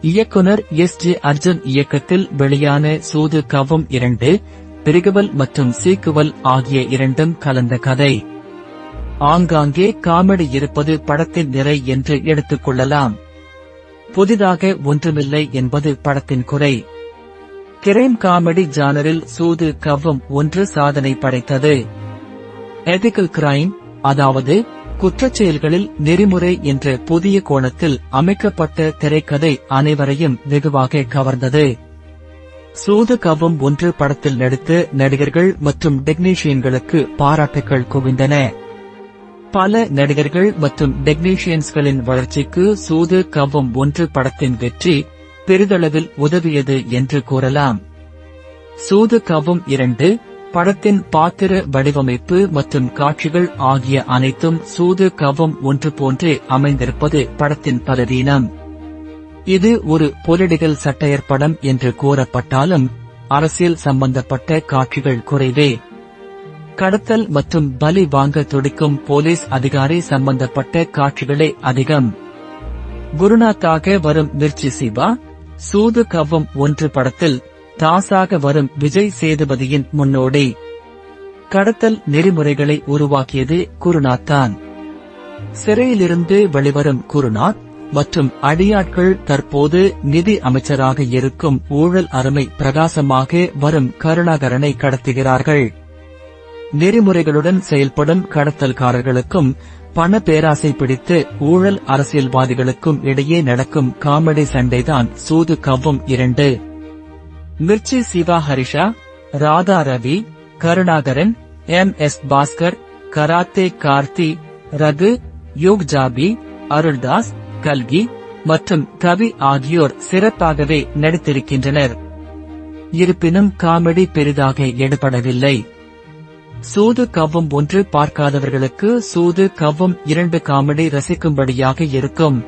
இயக்குனர் எஸ்.ஜே. அர்ஜுன் இயக்கத்தில் வெளியான சூது கவ்வும் 2 பிரிகுவல் மற்றும் சீக்குவல் ஆகிய இரண்டும் கலந்த கதை. ஆங்காங்கே காமெடி இருப்பது படத்தின் நிறை என்று எடுத்துக் கொள்ளலாம். புதிதாக ஒன்றுமில்லை என்பது படத்தின் குறை. கிரைம் காமெடி ஜானரில் சூது கவ்வும் 1 சாதனை படைத்தது. எதிக்கல் கிரைம், அதாவது குற்றச்செயல்களில் நெறிமுறை என்ற புதிய கோணத்தில் அமைக்கப்பட்ட திரைக்கதை அனைவரையும் வெகுவாக கவர்ந்தது. சூது கவ்வும் 1 படத்தில் நடித்த நடிகர்கள் மற்றும் டெக்னீஷியன்களுக்கு பாராட்டுகள் குவிந்தன. பல நடிகர்கள் மற்றும் டெக்னீஷியன்ஸ்களின் வளர்ச்சிக்கு சூது கவ்வும் 1 படத்தின் வெற்றி பெரிதளவில் உதவியது என்று கூறலாம். சூது கவ்வும் 2 படத்தின் பாத்திர வடிவமைப்பு மற்றும் காட்சிகள் ஆகிய அனைத்தும் சூது கவ்வும் 1 போன்றே அமைந்திருப்பது படத்தின் பலவீனம். இது ஒரு பொலிடிகல் சட்டையர் படம் என்று கூறப்பட்டாலும் அரசியல் சம்பந்தப்பட்ட காட்சிகள் குறைவே. கடத்தல் மற்றும் பலி வாங்க துடிக்கும் போலீஸ் அதிகாரி சம்பந்தப்பட்ட காட்சிகளே அதிகம். குருநாத்தாக வரும் மிர்ச்சி சிவா, சூது கவ்வும் 1 படத்தில் தாசாக வரும் விஜய் சேதுபதியின் முன்னோடி. கடத்தல் நெறிமுறைகளை உருவாக்கியது குருநாத் தான். சிறையிலிருந்து வெளிவரும் குருநாத் மற்றும் அடியாட்கள் தற்போது நிதி அமைச்சராக இருக்கும் ஊழல் அருமை பிரகாசமாக வரும் கருணாகரனை கடத்துகிறார்கள். நெறிமுறைகளுடன் செயல்படும் கடத்தல்காரர்களுக்கும் பண பேராசை பிடித்து ஊழல் அரசியல்வாதிகளுக்கும் இடையே நடக்கும் காமெடி சண்டைதான் சூது கவ்வும் 2. மிர்ச்சி சிவா ஹரிஷா, ராதா ரவி, கருணாகரன், எம்.எஸ். பாஸ்கர், கராத்தே கார்த்தி, ரகு, யோக் ஜாபி, அருள்தாஸ், கல்கி மற்றும் கவி ஆகியோர் சிறப்பாகவே நடித்திருக்கின்றனர். இருப்பினும் காமெடி பெரிதாக எடுபடவில்லை. சூது கவ்வும் 1 பார்க்காதவர்களுக்கு சூது கவ்வும் 2 காமெடி ரசிக்கும்படியாக இருக்கும்.